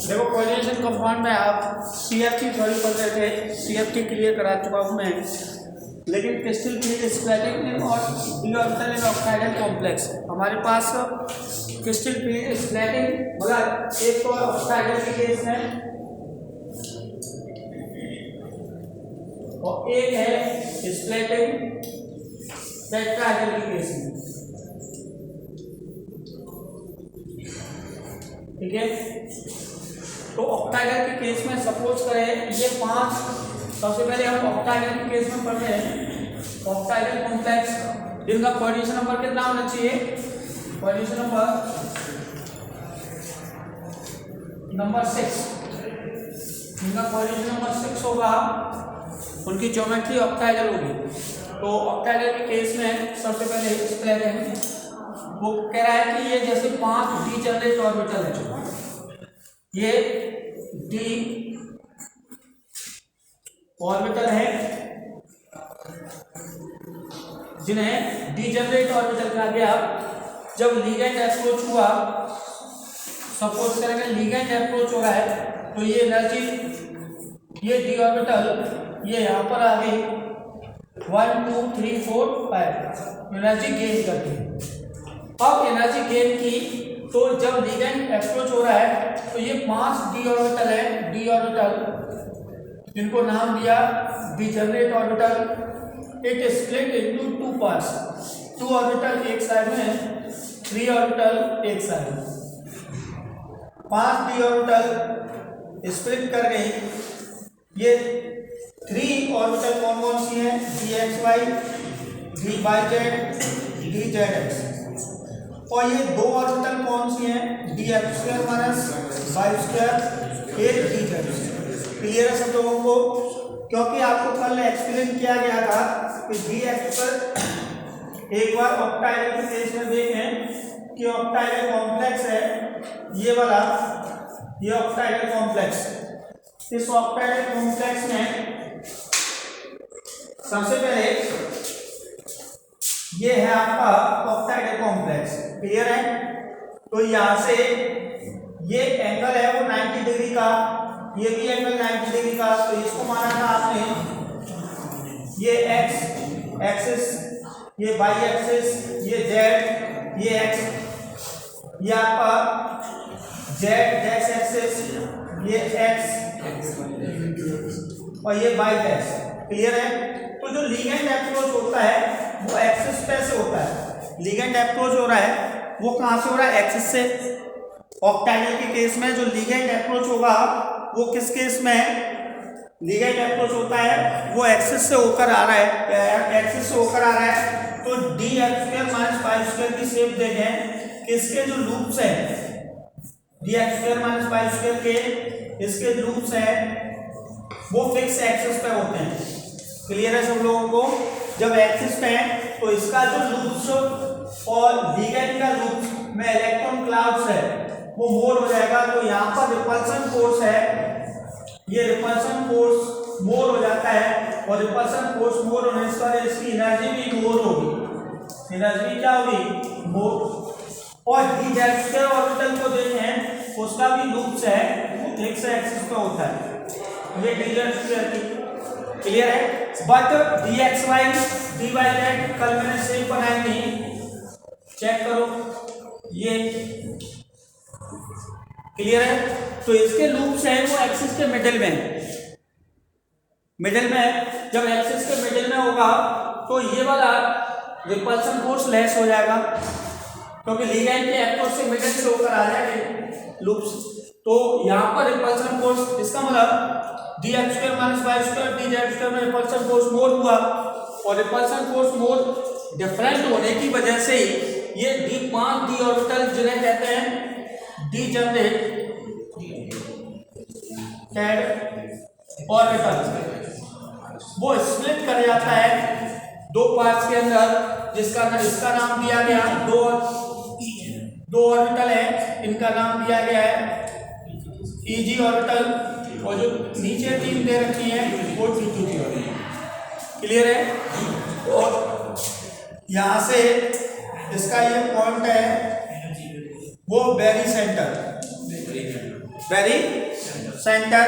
देखो coordination compound में आप CFT सॉरी पढ़ रहे थे, CFT क्लियर करा चुका हूँ मैं, लेकिन क्रिस्टल क्लियर स्प्लैटिंग और डी ऑर्बिटल इन ऑक्साइडल कॉम्प्लेक्स हमारे पास क्रिस्टल क्लियर स्प्लैटिंग मगर एक तो ऑक्साइडल के केस है और एक है स्प्लैटिंग टेट्राहेड्रल के केस में। ठीक है, तो ऑक्टाहेड्रल के केस में सपोज करें ये 5, सबसे पहले हम ऑक्टाहेड्रल के केस में पढ़ रहे हैं ऑक्टाहेड्रल कॉम्प्लेक्स जिनका कोऑर्डिनेशन नंबर कितना होना चाहिए, कोऑर्डिनेशन नंबर 6, जिनका कोऑर्डिनेशन नंबर 6 होगा उनकी ज्योमेट्री ऑक्टाहेड्रल होगी। तो ऑक्टाहेड्रल के केस में सबसे पहले स्प्लैटिंग वो कह रहा है कि ये जैसे 5 डीजनरेट ऑर्बिटल है, ये डी ऑर्बिटल है जिन्हें डीजनरेट ऑर्बिटल कहा गया। जब लिगेंड अप्रोच हुआ, सपोज करेंगे लिगेंड अप्रोच हो रहा है, तो ये एनर्जी, ये डी ऑर्बिटल ये यहाँ पर आ गई 1 2 3 4 5 एनर्जी गेन करती है। अब एनर्जी गेन की, तो जब लिगेंड अप्रोच हो रहा है तो ये 5 डी ऑर्बिटल है, डी ऑर्बिटल जिनको नाम दिया degenerate orbital. It split into 2 parts, 2 orbital एक साइड में, 3 ऑर्बिटल एक साइड में। 5 डी ऑर्बिटल स्प्लिट कर गई। ये 3 ऑर्बिटल कौन कौन सी हैं, dxy, dyz, dzx। और ये 2 ऑर्बिटल कौन सी हैं, df² माइनस y², एक dz। क्लियर है सब लोगों को? क्योंकि आपको कल एक्सप्लेन किया गया था कि dx पर एक बार ऑक्टाहेड्रल के केस में देखें कि ऑक्टाहेड्रल कॉम्प्लेक्स है ये वाला, ये ऑक्टाहेड्रल कॉम्प्लेक्स। इस ऑक्टाहेड्रल कॉम्प्लेक्स में सबसे पहले ये है आपका ऑक्टाहेड्रल कॉम्प्लेक्स। क्लियर है? तो यहां से ये एंगल है वो 90 डिग्री का, ये भी एंगल 90 डिग्री का, तो इसको माना था आपने ये x एक्सिस, ये y एक्सिस, ये z, ये x, ये आपका z डैश एक्सिस, ये x और ये y डैश। क्लियर है? तो जो लिगेंड अप्रोच होता है वो एक्सिस पे से होता है। लिगेंड अप्रोच हो रहा है वो कहां से हो रहा है, एक्सिस से। ऑक्टाहेड्रल के केस में जो लिगेंड अप्रोच होगा वो किस केस में है, लिगेंड अप्रोच होता है वो एक्सिस से होकर आ रहा है, एक्सिस से होकर आ रहा है। तो dx² माइनस y² की शेप देखें, किसके जो लूप्स है dx² माइनस y² के इसके लूप्स है वो फिक्स एक्सिस पे होते हैं। क्लियर है सब लोगों को? जब एक्सिस पे है तो इसका जो लूप्स और लिगेंड का लूप्स में इलेक्ट्रॉन क्लाउड्स है वो मोर हो जाएगा। तो यहाँ पर रिपल्सन फोर्स है, ये रिपल्सन फोर्स मोर हो जाता है और रिपल्सन फोर्स मोर होने से इसकी एनर्जी भी मोर होगी। एनर्जी क्या होगी, मोर। और dz² ऑर्बिटल को देखें उसका भी लूप्स है वो एक्स एक्सिस पे होता है, ये dz² की। क्लियर है? बट dxy dyz कल मैंने शेप बनाई थी, चेक करो ये। क्लियर है? तो इसके लूप्स हैं वो एक्सिस के मिडिल में, मिडिल में। जब एक्सिस के मिडिल में होगा तो ये वाला रिपल्सन फोर्स लेस हो जाएगा क्योंकि लिगेंड के अप्रोच से मिडिल से होकर आ जाएंगे लूप्स। तो यहाँ पर रिपल्सन फोर्स, इसका मतलब dx² माइनस y² dz² में रिपल्सन फोर्स मोर हुआ और रिपल्सन फोर्स मोर डिफरेंट होने की वजह से ये 5 डी ऑर्बिटल जिन्हें कहते हैं डीजनरेट ऑर्बिटल वो स्प्लिट कर जाता है 2 पार्ट्स के अंदर, इसका नाम दिया गया, 2 ऑर्बिटल है, इनका नाम दिया गया है EG ऑर्बिटल और जो नीचे 3 दे रखी है वो T2G ऑर्बिटल। क्लियर है? और यहाँ से इसका ये पॉइंट है बेरी सेंटर, बेरी सेंटर,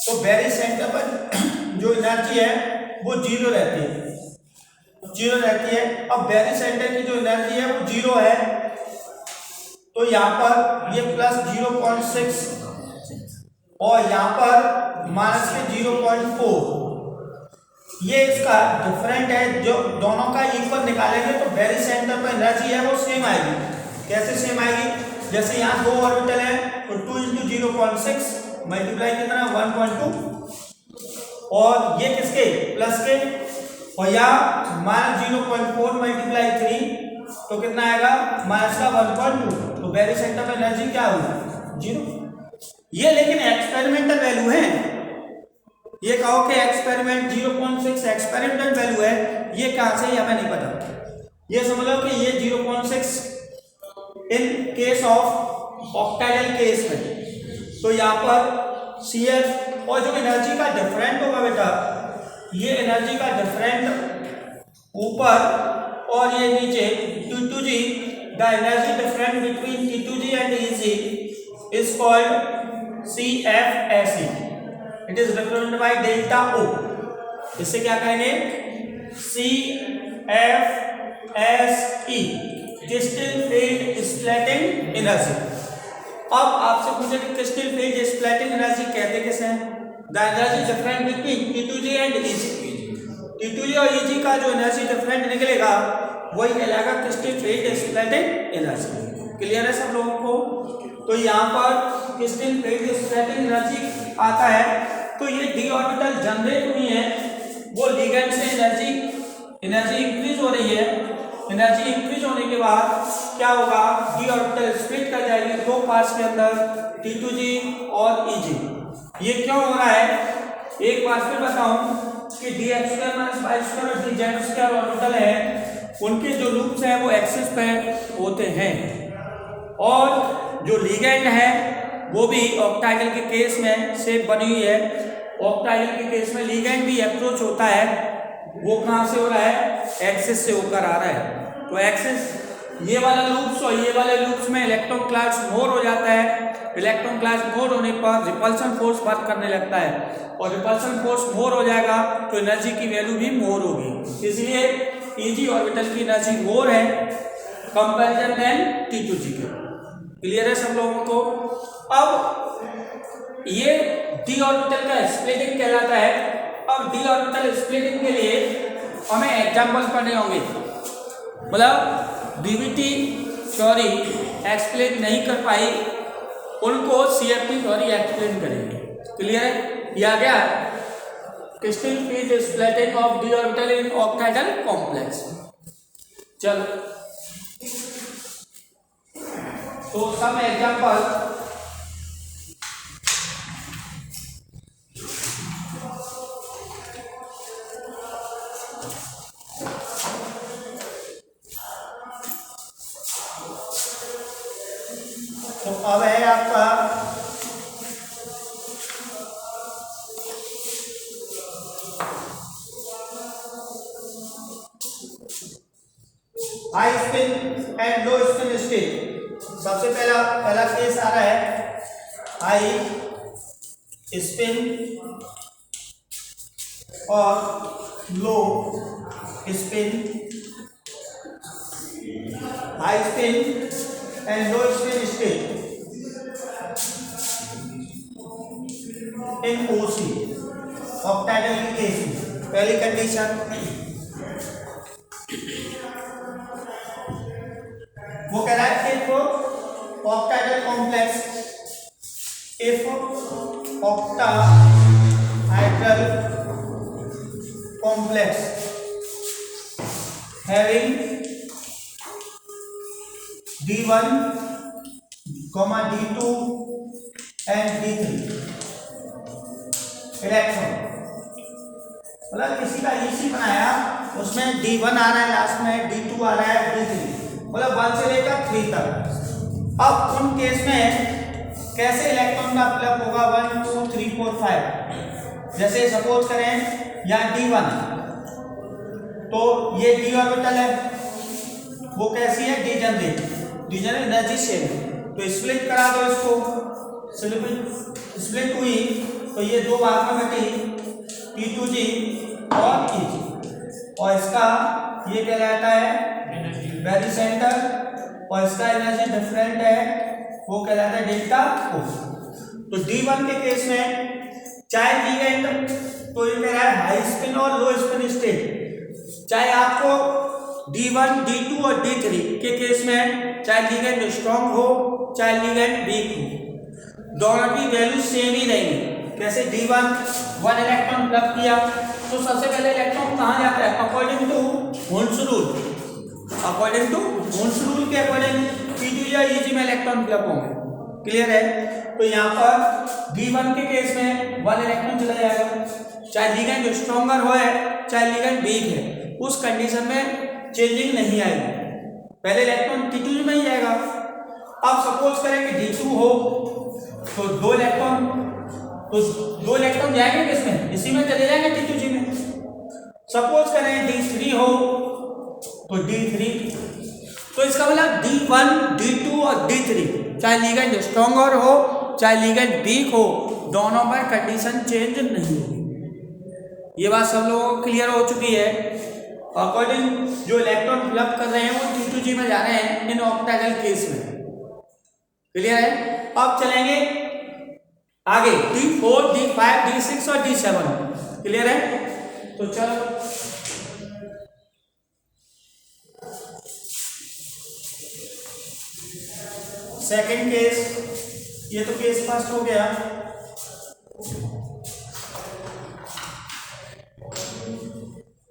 तो बेरी सेंटर पर जो एनर्जी है वो जीरो रहती है, जीरो रहती है। अब बेरी सेंटर की जो एनर्जी है वो जीरो है, तो यहाँ पर ये प्लस 0.6 और यहाँ पर माइनस के 0.4, ये इसका डिफरेंट है। जो दोनों का इक्वल निकालेंगे तो बेरी सेंटर पर एनर्जी है वो सेम आएगी। कैसे सेम आएगी? जैसे यहाँ 2 ऑर्बिटल है तो 2 × 0.6 मल्टीप्लाई कितना 1.2 और ये किसके प्लस के, और यहाँ माइनस 0.4 मल्टीप्लाई 3 तो कितना आएगा माइनस का 1.2, तो बेरी सेंटर पर एनर्जी क्या हुई 0। ये लेकिन एक्सपेरिमेंटल वैल्यू है, ये कहो कि एक्सपेरिमेंट 0.6 एक्सपेरिमेंटल वैल्यू है, ये कहाँ से हमें नहीं पता। ये समझ लो कि ये 0.6 इन केस ऑफ ऑक्टाइडल केस में, तो यहाँ पर CF और जो एनर्जी का डिफरेंट होगा बेटा, ये एनर्जी का डिफरेंट ऊपर और ये नीचे T2G, the energy different between T2G and EG is called CFSE, it is represented by delta O। इससे क्या कहेंगे CFSE, crystal field splitting energy. अब आपसे पूछे कि क्रिस्टल फील्ड स्प्लिटिंग एनर्जी कहते किसे हैं? The energy different between T2G and EG, T2G और EG का जो एनर्जी डिफरेंट निकलेगा वही कहलाएगा crystal field splitting energy. Clear है सब लोगों को? तो यहाँ पर क्रिस्टल फील्ड स्प्लिटिंग एनर्जी आता है, तो ये d ऑर्बिटल जनरेट हुई है, वो लिगेंड से एनर्जी इंक्रीज हो रही है। एनर्जी इंक्रीज होने के बाद क्या होगा, d ऑर्बिटल स्प्लिट कर जाएगी दो पार्ट्स के अंदर, T2G और EG। ये क्यों हो रहा है एक बार फिर बताऊं कि dx² - y² और dz² ऑर्बिटल है, उनके जो लूप्स हैं वो एक्सिस पे होते हैं, और जो लिगेंड है वो भी ऑक्टाइडल के केस में शेप बनी हुई है। ऑक्टाइडल के केस में लिगेंड भी अप्रोच होता है, वो कहाँ से हो रहा है एक्सिस से होकर आ रहा है। तो एक्सिस ये वाला लूप्स और ये वाले लूप्स में इलेक्ट्रॉन क्लास मोर हो जाता है। इलेक्ट्रॉन क्लास मोर होने पर रिपल्सन फोर्स वर्क करने लगता है, और रिपल्सन फोर्स मोर हो जाएगा तो एनर्जी की वैल्यू भी मोर होगी। इसलिए EG ऑर्बिटल की एनर्जी मोर है कंपैरिजन देन T2G के। क्लियर है सब लोगों को? अब ये d ऑर्बिटल का स्प्लिटिंग कहलाता है। अब d ऑर्बिटल स्प्लिटिंग के लिए हमें एग्जांपल पढ़ने होंगे, मतलब DVT थ्योरी एक्सप्लेन नहीं कर पाई उनको CFT थ्योरी एक्सप्लेन करेंगे। क्लियर है? ये आ गया crystal field splitting of d orbital in ऑक्टाइडल complex. चलो तो सम एग्जांपल, तो अब है आपका high spin and low spin state. सबसे पहला केस आ रहा है हाई स्पिन और लो spin, high spin and low spin state in OC ऑक्टाइडल के केस में। पहली कंडीशन वो कह रहा है if ऑक्टाइडल complex, if octahedral complex having D1, D2 and D3 electron, मतलब किसी का EC बनाया उसमें D1 आ रहा है, लास्ट में D2 आ रहा है, D3 मतलब 1 से लेकर 3 तक। अब उन केस में कैसे इलेक्ट्रॉन का फ्लक्स होगा 1 2 3 4 5। जैसे सपोज करें यहाँ D1 तो ये d ऑर्बिटल है, वो कैसी है डीजनरेट एनर्जी सेम है। तो स्प्लिट करा दो इसको, स्प्लिट हुई तो ये दो भाग में बटी, T2G और EG, और इसका ये कहलाता है वेरी सेंटर, और इसका एनर्जी डिफरेंट है, वो कहलाता है डेल्टा O। तो D1 के केस में चाहे लिगेंड, तो ये कह रहा है हाई स्पिन और लो स्पिन स्टेट, चाहे आपको D1, D2 और D3 के केस में चाहे लिगेंड स्ट्रॉन्ग हो चाहे लिगेंड वीक हो, दोनों की वैल्यू सेम ही रहेंगी। कैसे D1 1 इलेक्ट्रॉन प्लग किया तो सबसे पहले इलेक्ट्रॉन कहाँ जाता है, according to Hund's rule, according to Hund's rule के अकॉर्डिंग P2 या EG में इलेक्ट्रॉन प्लग होंगे। क्लियर है? तो यहाँ पर D1 के केस में 1 इलेक्ट्रॉन चला जाएगा, चाहे लिगेंड स्ट्रॉन्गर हो है चाहे लिगेंड वीक है, उस कंडीशन में चेंजिंग नहीं आएगी, पहले इलेक्ट्रॉन T2 में ही जाएगा। अब सपोज करें कि D2 हो तो दो इलेक्ट्रॉन जाएंगे किसमें, इसी में चले जाएंगे T2G में। सपोज करें D3 हो तो D3, तो इसका मतलब D1, D2 और D3 चाहे लिगेंड स्ट्रॉन्गर हो चाहे लिगेंड वीक हो, दोनों पर कंडीशन चेंज नहीं होगी। ये बात सब लोगों को क्लियर हो चुकी है। अकॉर्डिंग जो इलेक्ट्रॉन फ्लप कर रहे हैं वो T2G में जा रहे हैं इन ऑक्टेगल केस में। क्लियर है? अब चलेंगे आगे D4, D5, D6 और D7। क्लियर है? तो चलो सेकंड केस, ये तो केस फर्स्ट हो गया।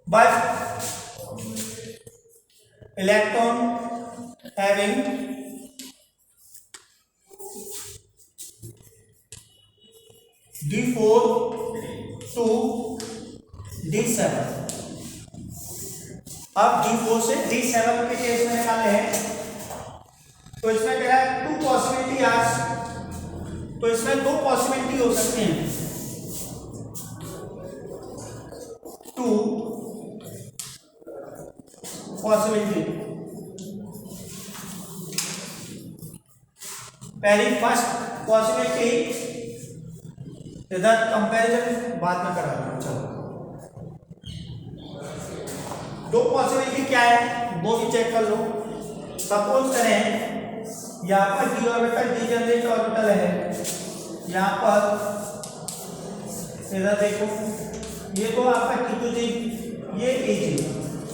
But electron having D4 to D7। अब D4 से D7 के केस में निकाले हैं, तो इसमें क्या है, टू पॉसिबिलिटी आज, तो इसमें दो पॉसिबिलिटी हो सकती हैं, टू पॉसिबिलिटी। पहली फर्स्ट पॉसिबिलिटी, इधर कंपैरिजन बाद में करा रहा हूं। चलो दो पॉसिबिलिटी क्या है वो भी चेक कर लो। सपोज करें यहाँ पर d ऑर्बिटल डीजनरेट ऑर्बिटल है, यहाँ पर इधर देखो ये तो आपका T2G, ये EG।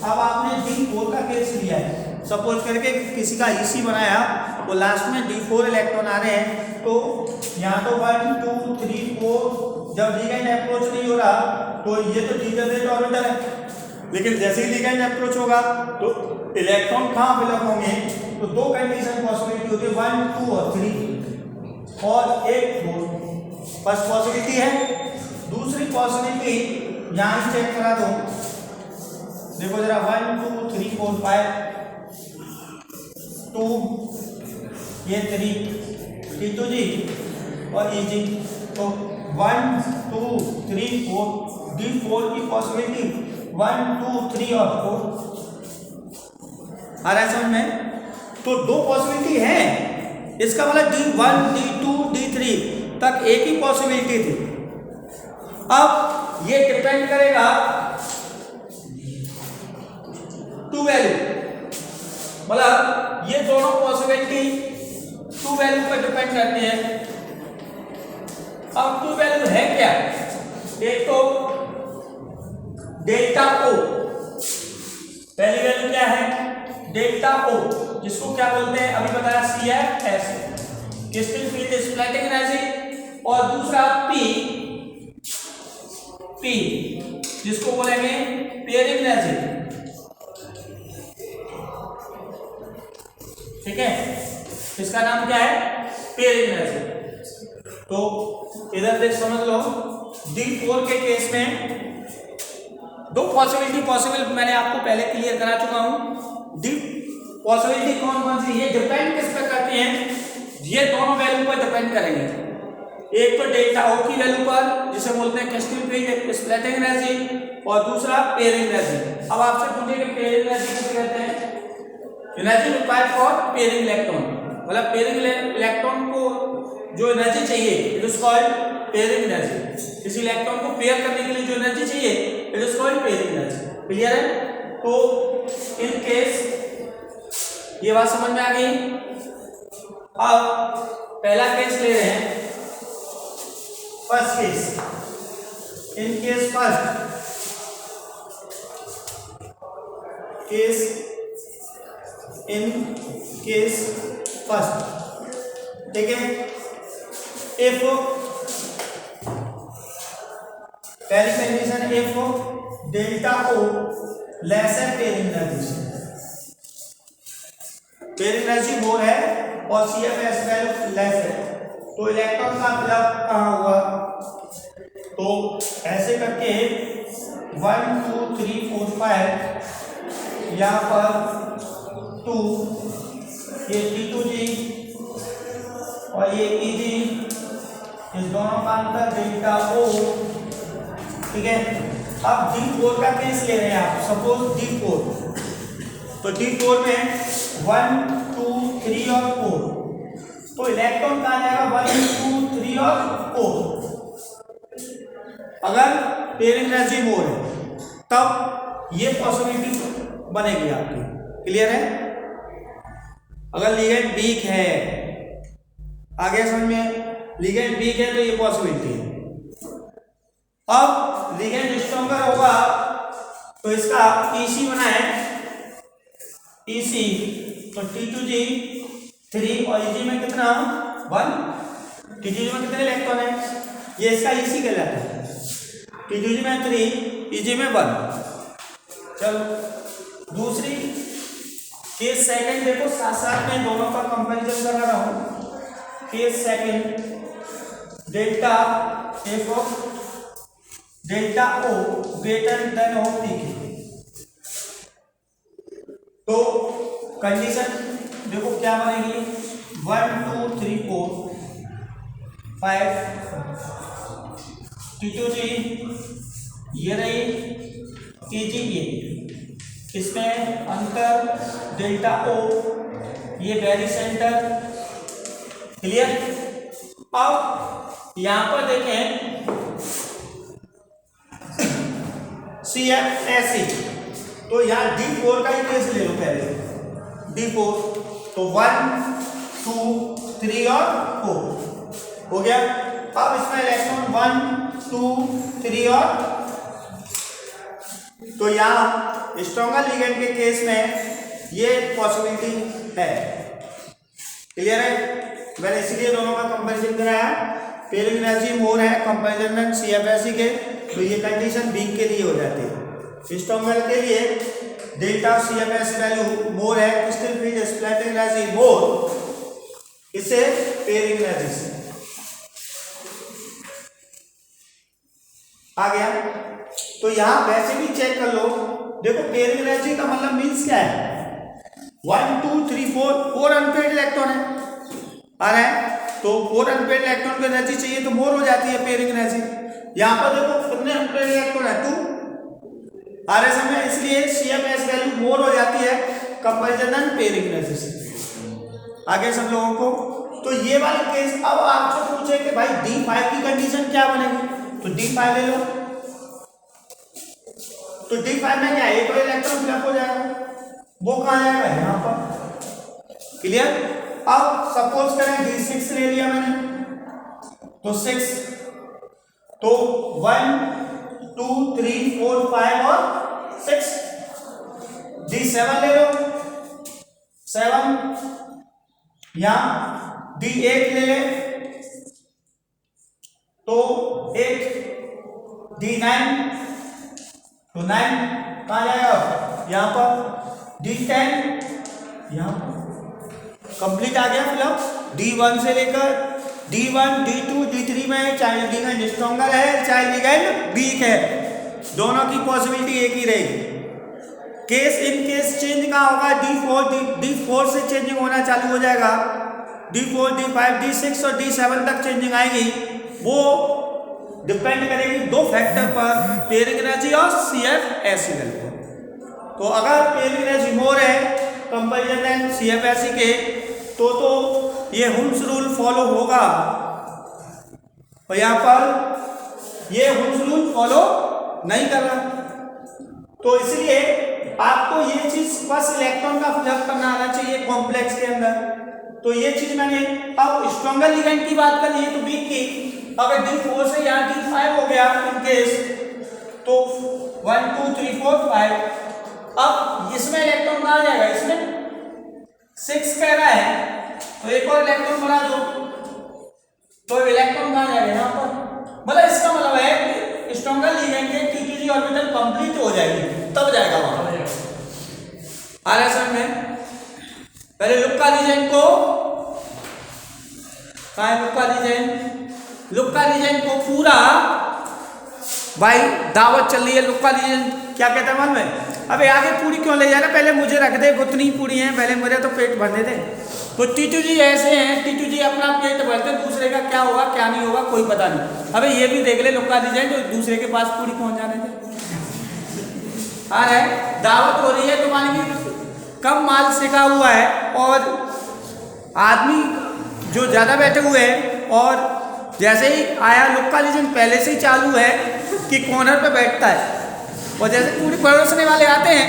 अब आपने D4 का केस लिया है, सपोज करके किसी का EC बनाया, वो लास्ट में D4 इलेक्ट्रॉन आ रहे हैं, तो यहाँ तो 1 2 3 4 जब लिगेंड अप्रोच नहीं हो रहा तो ये तो डीजनरेट ऑर्बिटल है, लेकिन जैसे ही लिगेंड अप्रोच होगा तो इलेक्ट्रॉन कहाँ फिलअप होंगे, तो दो कंडीशन पॉसिबिलिटी होती है, 1 2 और 3 और एक 4। फर्स्ट पॉसिबिलिटी है। दूसरी पॉसिबिलिटी यहाँ चेक करा दो, देखो जरा 1 2 3 4 5 2, ये 3 T2G और EG, तो 1 2 3 4 D4 की पॉसिबिलिटी 1 2 3 और 4 आ रहा है समझ में। तो दो पॉसिबिलिटी है, इसका मतलब D1 D2 D3 तक एक ही पॉसिबिलिटी थी। अब ये डिपेंड करेगा टू वैल्यू, मतलब ये दोनों पॉसिबिलिटी टू वैल्यू पर डिपेंड करती है। अब टू वैल्यू है क्या, एक तो डेल्टा O, पहली वैल्यू क्या है डेल्टा O, जिसको क्या बोलते हैं अभी बताया CFS, crystal field splitting energy, और दूसरा P जिसको बोलेंगे पेयरिंग एनर्जी। ठीक है, इसका नाम क्या है पेयरिंग एनर्जी। तो इधर देख समझ लो, D4 के केस में दो पॉसिबिलिटी पॉसिबल मैंने आपको पहले क्लियर करा चुका हूं। डी पॉसिबिलिटी कौन कौन सी, ये डिपेंड किस पर करती हैं, ये दोनों वैल्यू पर डिपेंड करेंगे। एक तो डेल्टा O की वैल्यू पर, जिसे बोलते हैं क्रिस्टल फील्ड स्प्लिटिंग एनर्जी, और दूसरा पेयरिंग एनर्जी। अब आपसे पूछे कि पेयरिंग एनर्जी किसे कहते हैं, energy required for pairing electron, मतलब पेयरिंग जो एनर्जी चाहिए it is called pairing energy. किसी इलेक्ट्रॉन को पेयर करने के लिए जो एनर्जी चाहिए it is called pairing energy. Clear है? तो इन केस ये बात समझ में आ गई। अब पहला केस ले रहे हैं, first case. In case first case, in case first, ठीक है। इफ पहली condition, if delta O less है pairing energy, pairing energy more है और CFS वैल्यू लेस है, तो इलेक्ट्रॉन का फिलअप कहाँ हुआ? तो ऐसे करके 1 2 3 4 5 यहाँ पर 2, ये T2G और ये EG, इस दोनों का अंतर डेल्टा O, ठीक है। अब D4 का केस ले रहे हैं आप, सपोज D4, तो D4 में 1 2 3 और 4, तो इलेक्ट्रॉन कहाँ जाएगा? 1 2 3 और 4। अगर पेयरिंग एनर्जी मोर है तब ये पॉसिबिलिटी बनेगी आपकी। क्लियर है? अगर लिगेंड वीक है, आगे समझ में, लिगेंड वीक है तो ये पॉसिबिलिटी है। अब लिगेंड स्ट्रॉन्गर होगा तो इसका EC बनाए, EC तो T2G 3 और EG में कितना? 1। T2G में कितने इलेक्ट्रॉन है? ये इसका EC कहलाता है। T2G में 3, EG में 1। चलो दूसरी केस सेकंड देखो, साथ साथ में दोनों का कंपैरिजन कर रहा हूं। Case second, delta F delta O greater than of P, तो कंडीशन देखो क्या बनेगी? 1 2 3 4 5 T2G ये रही, EG ये, इसमें अंतर डेल्टा ओ, ये वेरी सेंटर। क्लियर? अब यहां पर देखें CFSE, तो यहां D4 का ही केस ले लो पहले, D4 तो 1 2 3 और 4 हो गया। अब इसमें इलेक्ट्रॉन 1 2 3 और, तो यहां स्ट्रॉन्गर लिगेंड के केस में ये पॉसिबिलिटी है। क्लियर है? मैंने इसलिए दोनों का कंपैरिजन कराया। पेयरिंग एनर्जी मोर है कंपैरिजन में CFSE के, तो ये कंडीशन वीक के लिए हो जाती है। स्ट्रॉन्गर के लिए डेल्टा CFSE वैल्यू मोर है, क्रिस्टल फील्ड स्प्लिटिंग एनर्जी मोर, इससे पेयरिंग एनर्जी से आ गया। तो यहां वैसे भी चेक कर लो, देखो पेयरिंग एनर्जी का मतलब मीन्स क्या है? 1 2 3 4 अनपेयर्ड इलेक्ट्रॉन है आ रहा है, तो 4 अनपेयर्ड इलेक्ट्रॉन को एनर्जी चाहिए तो मोर हो जाती है पेयरिंग एनर्जी। यहां पर देखो कितने अनपेयर्ड इलेक्ट्रॉन है? 2 आ रहे समय, इसलिए CFS वैल्यू मोर हो जाती है कंपैरिजन पेयरिंग एनर्जी से। आगे सब लोगों को, तो ये वाला केस। अब आपसे पूछे कि भाई D5 की कंडीशन क्या बनेगी, तो D5 ले लो, तो D5 में क्या है? एक इलेक्ट्रॉन फिलअप हो जाएगा, वो कहाँ जाएगा? यहाँ पर। क्लियर? अब सपोज करें D6 ले लिया मैंने, तो 6, तो 1 2 3 4 5 और 6। D7 ले लो, 7, यहाँ D8 ले ले, तो 8, D9 तो 9 कहाँ जाएगा? यहाँ पर। D10 यहाँ पर कंप्लीट आ गया फिलअप। D1 से लेकर D1 D2 D3 में चाहे लिगेंड स्ट्रॉन्गर है चाहे लिगेंड वीक है, दोनों की पॉसिबिलिटी एक ही रहेगी। केस इन केस चेंज कहाँ होगा? D4 से चेंजिंग होना चालू हो जाएगा, D4 D5 D6 और D7 तक चेंजिंग आएगी। वो डिपेंड करेगी दो फैक्टर पर, पेयरिंग एनर्जी और CFSE वैल्यू। तो अगर पेयरिंग एनर्जी मोर है कंपैरिजन CFSE के, तो ये हुम्स रूल फॉलो होगा और यहाँ पर ये हुम्स रूल फॉलो नहीं कर रहा। तो इसलिए आपको ये चीज बस इलेक्ट्रॉन का फ्लक्स करना आना चाहिए कॉम्प्लेक्स के अंदर। तो ये चीज मैंने अब स्ट्रॉन्गर लिगेंड की बात कर ली है तो वीक की, अगर D4 से यहाँ D5 हो गया इन केस तो 1 2 3 4 5, अब इसमें इलेक्ट्रॉन कहाँ जाएगा, इसमें 6 कह रहा है तो एक और इलेक्ट्रॉन बढ़ा दो तो इलेक्ट्रॉन कहाँ जाएगा यहाँ पर। मतलब इसका मतलब है कि स्ट्रॉन्गर लिगेंड के T2G ऑर्बिटल कंप्लीट हो जाएगी तब जाएगा वहां। आ रहा है समझ में। पहले लुक्का रीजन को लुक्का रीजन को पूरा भाई दावत चल रही है। लुक्का रीजन क्या कहता है मालूम है, अबे आगे पूरी क्यों ले जा रहा, पहले मुझे रख दे, उतनी पूरी है पहले मेरे तो पेट भरने दे। तो T2G ऐसे हैं, T2G अपना पेट भरते, दूसरे का क्या होगा क्या नहीं होगा कोई पता नहीं। अबे ये भी देख ले लुक्का रीजन तो दूसरे के पास पूरी पहुंच जाने दे। आ रहा है दावत हो रही है तो मान ली कम माल सेका हुआ है और आदमी जो ज्यादा बैठे हुए हैं और जैसे ही आया लुक्का लीजन पहले से ही चालू है कि कॉर्नर पे बैठता है और जैसे पूरी परोसने वाले आते हैं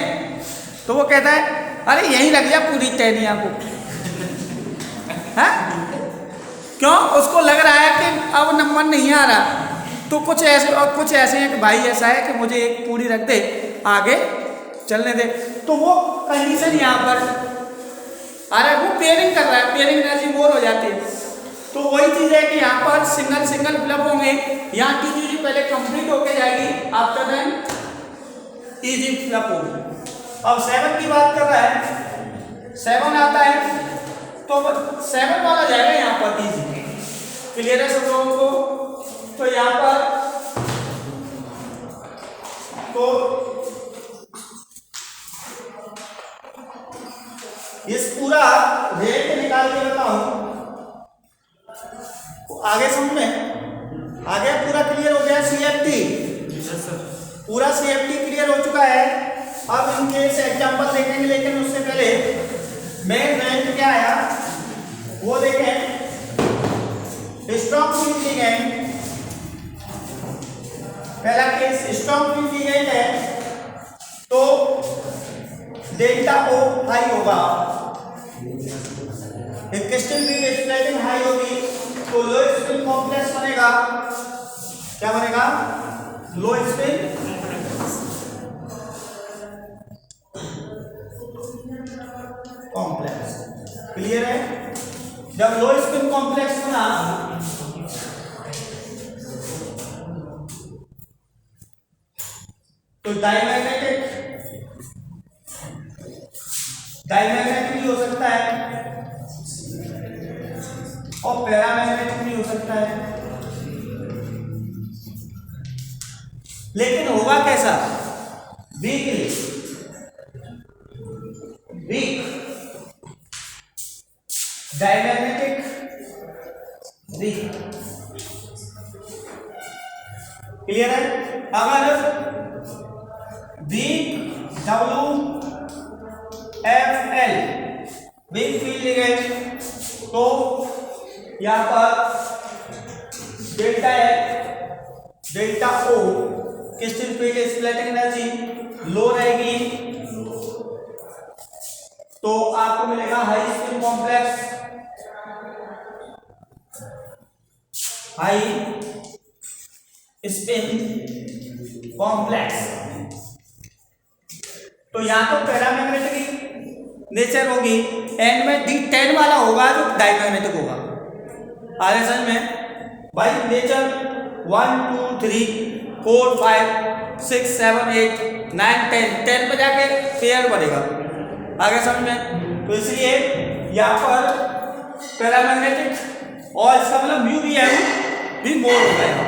तो वो कहता है अरे यहीं लग जा पूरी टहनिया को है क्यों, उसको लग रहा है कि अब नंबर नहीं आ रहा। तो कुछ ऐसे हैं कि भाई ऐसा है कि मुझे एक पूरी रख दे आगे चलने दे, तो वो कंडीशन यहाँ पर आ रहा है, वो पेयरिंग कर रहा है, पेयरिंग एनर्जी बोर हो जाती है। तो वही चीज है कि यहाँ पर सिंगल फ्लप होंगे, यहाँ T2G पहले कंप्लीट होके जाएगी, आफ्टर देन इजी फ्लप होगी। अब 7 की बात कर रहा है, 7 आता है तो 7 वाला जाएगा यहाँ पर इजी। क्लियर है सब लोगों को। तो यहाँ पर तो इस पूरा रेट निकाल के बताऊं आगे समझ में आगे पूरा क्लियर हो गया। CFT पूरा CFT क्लियर हो चुका है। अब इनके से एग्जांपल देखेंगे, लेकिन उससे पहले मेन रैंक क्या आया वो देखें। स्ट्रॉन्ग फील्ड लिगेंड, पहला केस स्ट्रॉन्ग फील्ड लिगेंड है तो डेल्टा O हाई होगा, क्रिस्टल फील्ड स्प्लिटिंग हाई होगी तो लो स्पिन कॉम्प्लेक्स बनेगा। क्या बनेगा, लो स्पिन कॉम्प्लेक्स। क्लियर है। जब लो स्पिन कॉम्प्लेक्स बना तो डायमैग्नेटिक भी हो सकता है और पैरामैग्नेटिक भी हो सकता है, लेकिन होगा कैसा, वीक डायमैग्नेटिक वीक। क्लियर है। अगर weak WFL weak field ligand तो यहाँ पर delta F delta O crystal field splitting energy low रहेगी तो आपको मिलेगा high spin complex, high spin complex. तो यहां तो पैरामैग्नेटिक नेचर होगी, एंड में D10 वाला होगा जो डायमैग्नेटिक होगा। आगे समझ में भाई नेचर 1 2 3 4 5 6 7 8 9 10 पे जाके पेयर बनेगा। आगे समझ में। तो इसलिए यहाँ पर पैरामैग्नेटिक और इसका मतलब म्यू भी मोर हो जाएगा।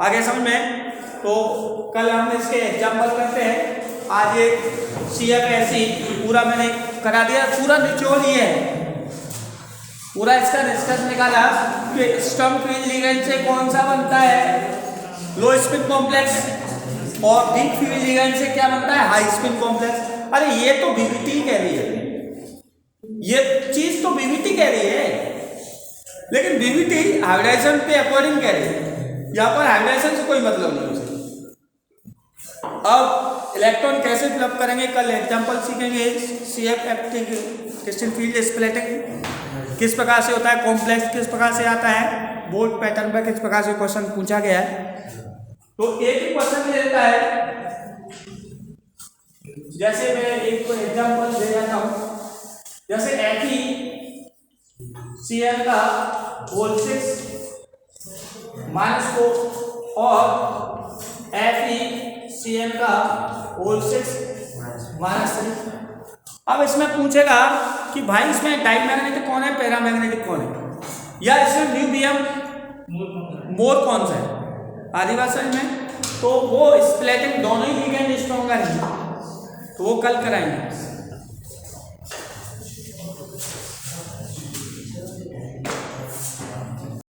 आगे समझ में। तो कल हम इसके एग्जाम्पल करते हैं। आज एक CFSE पूरा मैंने करा दिया, पूरा निचोड़ ही है, पूरा इसका डिस्कस निकाला कि स्टर्म फील्ड लिगेंड से कौन सा बनता है लो स्पिन कॉम्प्लेक्स और वीक फील्ड लिगेंड से क्या बनता है हाई स्पिन कॉम्प्लेक्स। अरे ये तो BBT कह रही है, ये चीज तो BBT कह रही है। लेकिन डीवीटी हाइब्रिडाइजेशन के अकॉर्डिंग कह रही है, यहाँ पर हाइब्रिडाइजेशन से कोई मतलब नहीं उसे। अब इलेक्ट्रॉन कैसे फिलअप करेंगे, कल एग्जांपल सीखेंगे। CF acting crystal field splitting किस प्रकार से होता है, कॉम्प्लेक्स किस प्रकार से आता है, बोर्ड पैटर्न पर किस प्रकार से क्वेश्चन पूछा गया है। तो एक ही क्वेश्चन दे देता है, जैसे मैं एक एग्जांपल दे जाता हूं, जैसे FeCl का होल 6 माइनस को और FeCl का होल 6 माइनस 3। अब इसमें पूछेगा कि भाई इसमें डायमैग्नेटिक कौन है, पैरामैग्नेटिक कौन है, या इसमें न्यूबियम मोर कौन सा है आदिवासी में। तो वो स्प्लिटिंग दोनों ही लिगेंड स्ट्रॉन्गर हैं, तो वो कल कराएंगे।